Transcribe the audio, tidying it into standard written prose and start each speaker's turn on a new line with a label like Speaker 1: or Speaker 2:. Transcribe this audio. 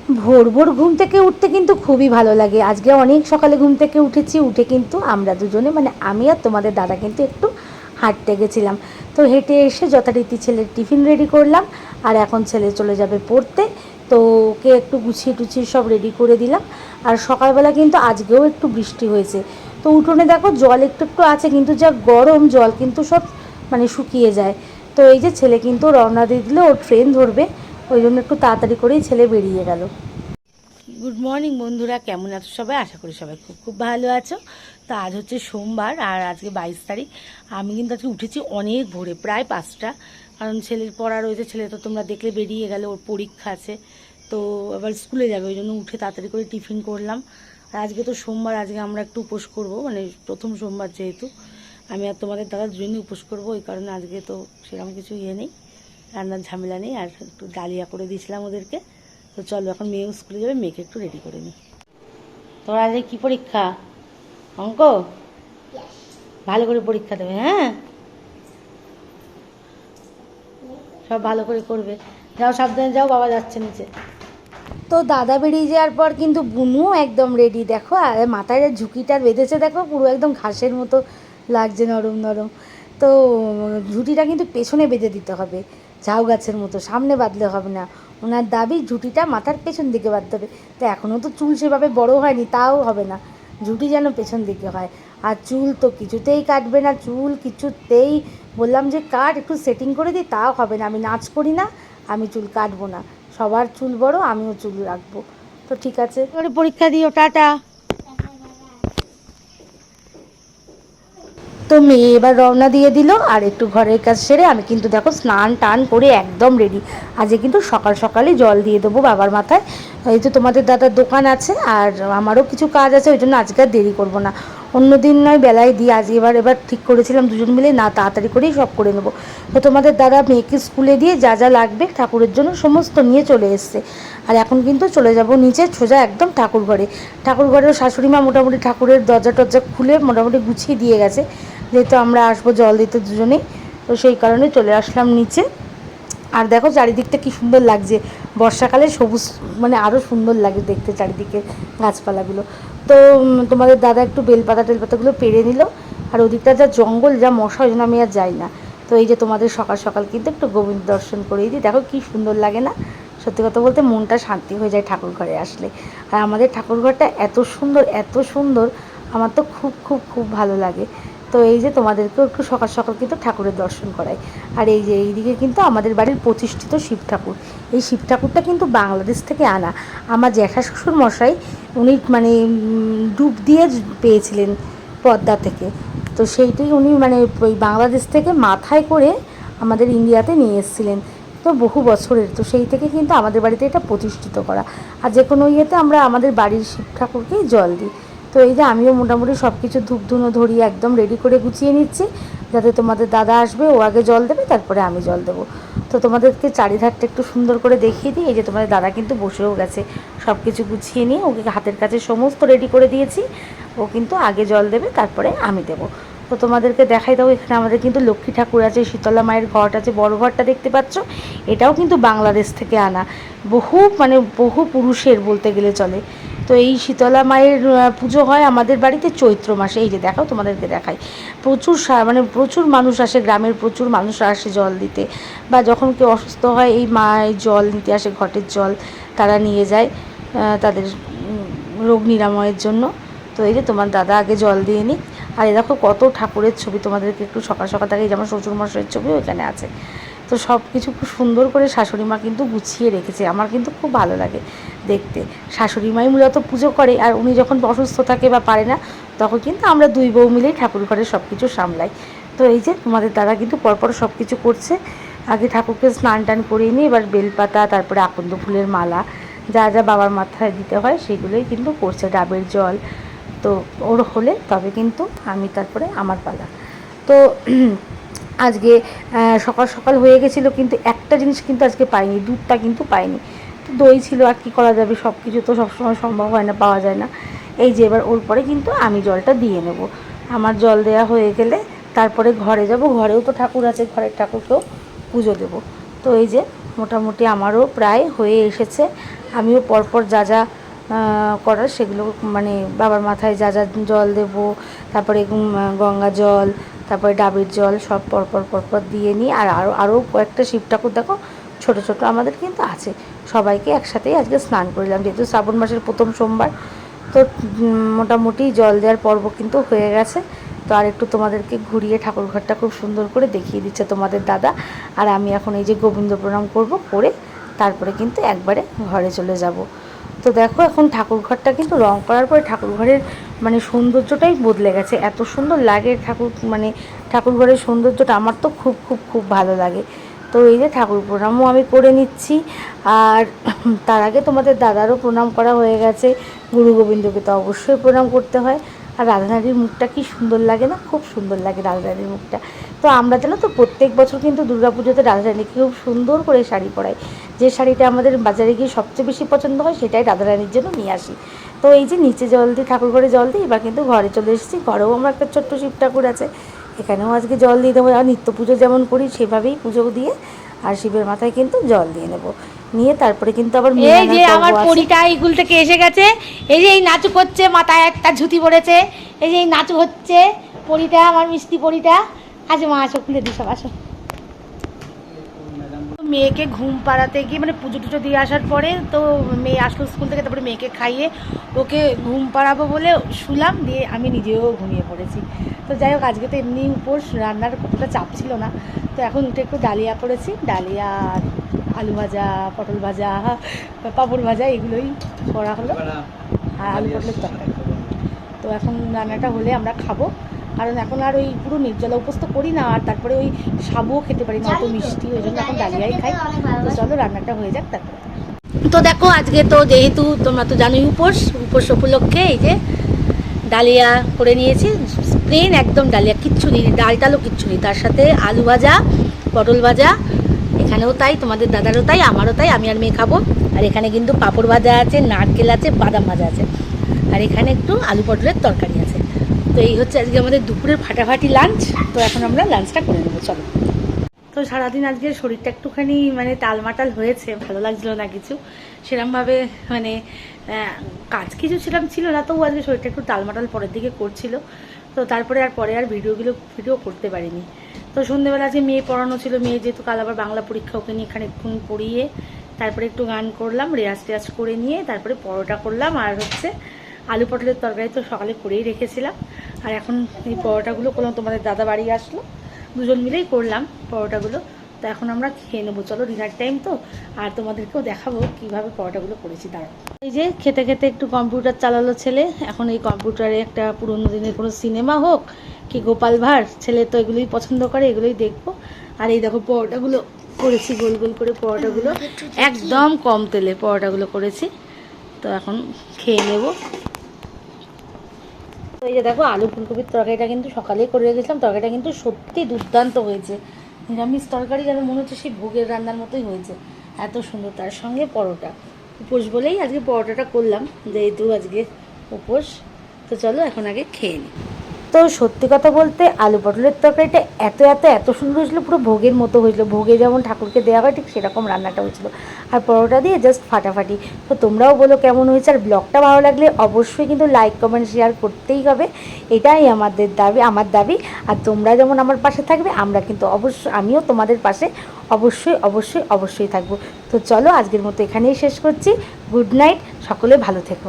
Speaker 1: ভোর ভোর ঘুম থেকে উঠতে কিন্তু খুবই ভালো লাগে। আজকে অনেক সকালে ঘুম থেকে উঠেছি, উঠে কিন্তু আমরা দুজনে মানে আমি আর তোমাদের দাদা কিন্তু একটু হাঁটতে গেছিলাম। তো হেঁটে এসে যথারীতি ছেলের টিফিন রেডি করলাম, আর এখন ছেলে চলে যাবে পড়তে। তো ওকে একটু গুছিয়ে টুছিয়ে সব রেডি করে দিলাম। আর সকালবেলা কিন্তু আজকেও একটু বৃষ্টি হয়েছে। তো উঠোনে দেখো জল একটু একটু আছে, কিন্তু যা গরম, জল কিন্তু সব মানে শুকিয়ে যায়। তো এই যে ছেলে কিন্তু রওনা দিয়ে দিল, ওর ট্রেন ধরবে, ওই জন্য একটু তাড়াতাড়ি করেই ছেলে বেরিয়ে গেল। গুড মর্নিং বন্ধুরা, কেমন আছো সবাই? আশা করি সবাই খুব খুব ভালো আছো। তো আজ হচ্ছে সোমবার, আর আজকে 22 তারিখ। আমি কিন্তু আজকে উঠেছি অনেক ভোরে, প্রায় 5টা, কারণ ছেলের পড়া রয়েছে। ছেলে তো তোমরা দেখলে বেরিয়ে গেল, ওর পরীক্ষা আছে, তো এবার স্কুলে যাবে, ওই জন্য উঠে তাড়াতাড়ি করে টিফিন করলাম। আর আজকে তো সোমবার, আজকে আমরা একটু উপোস করব, মানে প্রথম সোমবার যেহেতু। আমি আর তোমাদের দাদা দুজনেই উপোস করবো, ওই কারণে আজকে তো সেরকম কিছু নেই, রান্নার ঝামেলা নেই। আর একটু ডালিয়া করে দিয়েছিলাম ওদেরকে। তো চলো, এখন মেয়েও স্কুলে যাবে, মেয়েকে একটু রেডি করে নিই। তোমার আজকে কী পরীক্ষা? অঙ্ক? ভালো করে পরীক্ষা দেবে, হ্যাঁ? সব ভালো করে করবে। যাও, সাবধানে যাও, বাবা যাচ্ছে নিচে। তো দাদা বেরিয়ে যাওয়ার পর কিন্তু বুনুও একদম রেডি, দেখো, আর মাথায় ঝুঁকিটা বেঁধেছে, দেখো পুরো একদম ঘাসের মতো লাগছে, নরম নরম। তো ঝুঁটিটা কিন্তু পেছনে বেঁধে দিতে হবে, ঝাউ গাছের মতো, সামনে বাঁধলে হবে না। ওনার দাবি ঝুঁটিটা মাথার পেছন দিকে বাঁধতে হবে। তো এখনও তো চুল সেভাবে বড় হয়নি, তাও হবে না, ঝুঁটি যেন পেছন দিকে হয়। আর চুল তো কিছুতেই কাটবে না, চুল কিছুতেই বললাম যে কাট, একটু সেটিং করে দিই, তাও হবে না। আমি নাচ করি না, আমি চুল কাটবো না, সবার চুল বড়, আমিও চুল রাখবো। তো ঠিক আছে, পরে পরীক্ষা দিও, টাটা। তো মেয়ে এবার রওনা দিয়ে দিল, আর একটু ঘরের কাজ সেরে আমি কিন্তু দেখো স্নান টান করে একদম রেডি। আজকে কিন্তু সকাল সকালই জল দিয়ে দেবো বাবার মাথায়। এই তো তোমাদের দাদার দোকান আছে, আর আমারও কিছু কাজ আছে, ওই জন্য আজকে আর দেরি করবো না। অন্য দিন নয় বেলায় দিই, আজ এবার ঠিক করেছিলাম দুজন মিলে না, তাড়াতাড়ি করেই সব করে নেবো। তো তোমাদের দাদা মেয়েকে স্কুলে দিয়ে যা যা লাগবে ঠাকুরের জন্য সমস্ত নিয়ে চলে এসছে। আর এখন কিন্তু চলে যাব নিচে সোজা একদম ঠাকুর ঘরে। ঠাকুর ঘরেও শাশুড়ি মা মোটামুটি ঠাকুরের দরজা টরজা খুলে মোটামুটি গুছিয়ে দিয়ে গেছে, যেহেতু আমরা আসবো জল দিতে দুজনেই। তো সেই কারণে চলে আসলাম নিচে। আর দেখো চারিদিকটা কি সুন্দর লাগছে, বর্ষাকালে সবুজ, মানে আরও সুন্দর লাগে দেখতে চারিদিকে গাছপালাগুলো। তো তোমাদের দাদা একটু বেলপাতা টেলপাতাগুলো পেরে নিল। আর ওদিকটা যা জঙ্গল, যা মশা, ওই জন্য আমি আর যাই না। তো এই যে তোমাদের সকাল সকাল কিন্তু একটু গোবিন্দ দর্শন করেই দিই, দেখো কি সুন্দর লাগে না? সত্যি কথা বলতে মনটা শান্তি হয়ে যায় ঠাকুর ঘরে আসলে। আর আমাদের ঠাকুর ঘরটা এত সুন্দর, এত সুন্দর, আমার তো খুব খুব খুব ভালো লাগে। তো এই যে তোমাদেরকেও একটু সকাল সকাল কিন্তু ঠাকুরের দর্শন করাই। আর এই যে এইদিকে কিন্তু আমাদের বাড়ির প্রতিষ্ঠিত শিব ঠাকুর। এই শিব ঠাকুরটা কিন্তু বাংলাদেশ থেকে আনা। আমার জ্যাঠা শ্বশুর মশাই, উনি মানে ডুব দিয়ে পেয়েছিলেন পদ্মা থেকে। তো সেইটাই উনি মানে ওই বাংলাদেশ থেকে মাথায় করে আমাদের ইন্ডিয়াতে নিয়ে এসেছিলেন। তো বহু বছরের, তো সেই থেকে কিন্তু আমাদের বাড়িতে এটা প্রতিষ্ঠিত করা। আর যে কোনো ইয়েতে আমরা আমাদের বাড়ির শিব ঠাকুরকেই জল দিই। তো এই যে আমিও মোটামুটি সব কিছু ধূপ ধুনো ধরিয়ে একদম রেডি করে গুছিয়ে নিচ্ছি, যাতে তোমাদের দাদা আসবে, ও আগে জল দেবে, তারপরে আমি জল দেবো। তো তোমাদেরকে চারিধারটা একটু সুন্দর করে দেখিয়ে দিই। এই যে তোমাদের দাদা কিন্তু বসেও গেছে, সব কিছু গুছিয়ে নিয়ে ওকে হাতের কাছে সমস্ত রেডি করে দিয়েছি। ও কিন্তু আগে জল দেবে, তারপরে আমি দেবো। তো তোমাদেরকে দেখাই দাও, এখানে আমাদের কিন্তু লক্ষ্মী ঠাকুর আছে, শীতলা মায়ের ঘট আছে, বড় ঘরটা দেখতে পাচ্ছ, এটাও কিন্তু বাংলাদেশ থেকে আনা। বহু মানে বহু পুরুষের বলতে গেলে চলে। তো এই শীতলা মায়ের পুজো হয় আমাদের বাড়িতে চৈত্র মাসে। এই যে দেখাও, তোমাদেরকে দেখাই, প্রচুর মানে প্রচুর মানুষ আসে, গ্রামের প্রচুর মানুষ আসে জল দিতে, বা যখন কেউ অসুস্থ হয় এই মা জল নিতে আসে, ঘটের জল তারা নিয়ে যায় তাদের রোগ নিরাময়ের জন্য। তো এই যে তোমার দাদা আগে জল দিয়ে নিই। আর এ দেখো কত ঠাকুরের ছবি, তোমাদেরকে একটু সকাল সকাল থেকে, যেমন শ্বশুরমশাইয়ের ছবিও এখানে আছে। তো সব কিছু খুব সুন্দর করে শাশুড়ি মা কিন্তু গুছিয়ে রেখেছে, আমার কিন্তু খুব ভালো লাগে দেখতে। শাশুড়ি মাই মূলত পুজো করে, আর উনি যখন অসুস্থ থাকে বা পারে না, তখন কিন্তু আমরা দুই বউ মিলেই ঠাকুর ঘরে সব কিছু সামলাই। তো এই যে তোমাদের দাদা কিন্তু পরপর সব কিছু করছে। আগে ঠাকুরকে স্নান টান করিয়ে নিয়ে এবার বেলপাতা, তারপরে আকন্দ ফুলের মালা, যা যা বাবার মাথায় দিতে হয় সেগুলোই কিন্তু করছে, ডাবের জল। তো ওর হলে তবে কিন্তু আমি তারপরে আমার পালা। তো আজকে সকাল সকাল হয়ে গেছিলো, কিন্তু একটা জিনিস কিন্তু আজকে পাইনি, দুধটা কিন্তু পাইনি। তো দই ছিল, আর কী করা যাবে, সব কিছু তো সবসময় সম্ভব হয় না, পাওয়া যায় না। এই যে এবার ওর পরে কিন্তু আমি জলটা দিয়ে নেব। আমার জল দেওয়া হয়ে গেলে তারপরে ঘরে যাব, ঘরেও তো ঠাকুর আছে, ঘরের ঠাকুরকেও পুজো দেব। তো এই যে মোটামুটি আমারও প্রায় হয়ে এসেছে। আমিও পরপর যা যা করার সেগুলো মানে বাবার মাথায় যা যা জল দেব, তারপরে গঙ্গা জল, তারপরে ডাবের জল সব পরপর দিয়ে নিই। আর আরও কয়েকটা শিব ঠাকুর দেখো ছোটো ছোটো আমাদের কিন্তু আছে, সবাইকে একসাথেই আজকে স্নান করলাম যেহেতু শ্রাবণ মাসের প্রথম সোমবার। তো মোটামুটি জল দেওয়ার পর্ব কিন্তু হয়ে গেছে। তো আর একটু তোমাদেরকে ঘুরিয়ে ঠাকুর ঘরটা খুব সুন্দর করে দেখিয়ে দিচ্ছে তোমাদের দাদা। আর আমি এখন এই যে গোবিন্দ প্রণাম করব, করে তারপরে কিন্তু একবারে ঘরে চলে যাব। তো দেখো এখন ঠাকুর ঘরটা কিন্তু রং করার পরে ঠাকুর ঘরের মানে সৌন্দর্যটাই বদলে গেছে, এত সুন্দর লাগে ঠাকুর ঘরের সৌন্দর্যটা আমার তো খুব খুব খুব ভালো লাগে। তো এই যে ঠাকুর প্রণামও আমি করে নিচ্ছি। আর তার আগে তোমাদের দাদারও প্রণাম করা হয়ে গেছে, গুরু গোবিন্দকে তো অবশ্যই প্রণাম করতে হয়। আর রাধারানীর মুখটা কি সুন্দর লাগে না, খুব সুন্দর লাগে রাধারানীর মুখটা। তো আমরা জানো তো প্রত্যেক বছর কিন্তু দুর্গাপুজোতে রাধারানীকে খুব সুন্দর করে শাড়ি পরাই, যে শাড়িটা আমাদের বাজারে গিয়ে সবচেয়ে বেশি পছন্দ হয় সেটাই রাধারানীর জন্য নিয়ে আসি। তো এই যে নিচে জল দিই, ঠাকুর ঘরে জল দিই, এবার কিন্তু ঘরে চলে এসেছি। ঘরেও আমার একটা ছোট্ট শিব ঠাকুর আছে, এখানেও আজকে জল দিয়ে দেবো। আর নিত্য পুজো যেমন করি সেভাবেই পুজো দিয়ে আর শিবের মাথায় কিন্তু জল দিয়ে নেব, নিয়ে তারপরে কিন্তু আবার
Speaker 2: এই যে আমার পরিটা স্কুল থেকে এসে গেছে, এই যে এই নাচু করছে, মাথায় একটা ঝুঁটি পড়েছে, এই যে এই নাচু হচ্ছে পরিটা, আমার মিষ্টি পরিটা। আচ্ছা মা আসো, খুলে দিই সব, আসো। মেয়েকে ঘুম পাড়াতে গিয়ে মানে পুজো টুজো দিয়ে আসার পরে তো মেয়ে আসলো স্কুল থেকে, তারপরে মেয়েকে খাইয়ে ওকে ঘুম পাড়াবো বলে শুলাম, দিয়ে আমি নিজেও ঘুমিয়ে পড়েছি। তো যাই হোক আজকে তো এমনি উপোস, রান্নার কতটা চাপ ছিল না। তো এখন উঠে একটু ডালিয়া করেছি, ডালিয়া, আলু ভাজা, পটল ভাজা, পাঁপড় ভাজা এগুলোই করা হলো, আর আলু পটলের তরকারি। তো এখন রান্নাটা হলে আমরা খাবো, কারণ এখন আর ওই পুরো নির্জলা উপোস তো করি না, আর তারপরে ওই সাবুও খেতে পারি না, অত মিষ্টি, ওই জন্য এখন ডালিয়াই খাই। তো চলো রান্নাটা হয়ে যাক তারপরে। তো দেখো আজকে তো যেহেতু তোমরা তো জানোই উপোস উপলক্ষে এই যে ডালিয়া করে নিয়েছি, প্লেন একদম ডালিয়া, কিচ্ছু নেই, ডাল টালও কিচ্ছু নেই, তার সাথে আলু ভাজা, পটল ভাজা, এখানেও তাই, তোমাদের দাদারও তাই, আমারও তাই, আমি আর মেয়ে খাবো। আর এখানে কিন্তু পাঁপড় ভাজা আছে, নারকেল আছে, বাদাম ভাজা আছে, আর এখানে একটু আলু পটলের তরকারি আছে। তো এই হচ্ছে আজকে আমাদের দুপুরের ফাটাফাটি লাঞ্চ। তো এখন আমরা লাঞ্চটা করে নেবো, চলো। তো সারাদিন আজকে শরীরটা একটুখানি মানে টালমাটাল হয়েছে, ভালো লাগছিল না কিছু সেরকমভাবে, মানে কাজ কিছু ছিল না, তবু আজকে শরীরটা একটু টালমাটাল পরের দিকে করছিল। তো তারপরে আর পরে আর ভিডিও করতে পারিনি। তো সন্ধ্যেবেলা আজকে মেয়ে পড়ানো ছিল, মেয়ে যেহেতু কাল আবার বাংলা পরীক্ষা, ওকে নিয়ে এখানে একটু পড়িয়ে তারপরে একটু গান করলাম, রেয়াজ করে নিয়ে তারপরে পরোটা করলাম। আর হচ্ছে আলু পটলের তরকারি তো সকালে করেই রেখেছিলাম, আর এখন এই পরোটাগুলো করলাম, তোমাদের দাদা বাড়ি আসলো, দুজন মিলেই করলাম পরোটাগুলো। তো এখন আমরা খেয়ে নেবো, চলো ডিনার টাইম তো, আর তোমাদেরকেও দেখাবো কীভাবে পরোটাগুলো করেছি। দাঁড়াও, এই যে খেতে খেতে একটু কম্পিউটার চালালো ছেলে, এখন এই কম্পিউটারে একটা পুরোনো দিনের কোনো সিনেমা হোক কি গোপাল ভাঁড়, ছেলে তো এগুলোই পছন্দ করে, এগুলোই দেখবো। আর এই দেখো পরোটাগুলো করেছি, গোল গোল করে পরোটাগুলো, একদম কম তেলে পরোটাগুলো করেছি। তো এখন খেয়ে নেবো। তো এই যে দেখো আলু ফুলকপির তরকারিটা কিন্তু সকালেই করে রেখেছিলাম, তরকারিটা কিন্তু সত্যি দুর্দান্ত হয়েছে, নিরামিষ তরকারি যেন মনে হচ্ছে সেই ভোগের রান্নার মতোই হয়েছে, এত সুন্দর। তার সঙ্গে পরোটা, উপোস বলেই আজকে পরোটাটা করলাম, যেহেতু আজকে উপোস। তো চলো এখন আগে খেয়ে নিই। তো সত্যি কথা বলতে আলু পটলের তরকারিটা এত সুন্দর হয়েছিলো, পুরো ভোগের মতো হয়েছিলো, ভোগে যেমন ঠাকুরকে দেওয়া হয় ঠিক সেরকম রান্নাটা হয়েছিলো, আর পরোটা দিয়ে জাস্ট ফাটাফাটি। তো তোমরাও বলো কেমন হয়েছে, আর ব্লগটা ভালো লাগলে অবশ্যই কিন্তু লাইক কমেন্ট শেয়ার করতেই হবে, এটাই আমার দাবি। আর তোমরা যেমন আমার পাশে থাকবে, আমরা কিন্তু আমিও তোমাদের পাশে অবশ্যই থাকবো। তো চলো আজকের মতো এখানেই শেষ করছি, গুড নাইট, সকলে ভালো থেকো।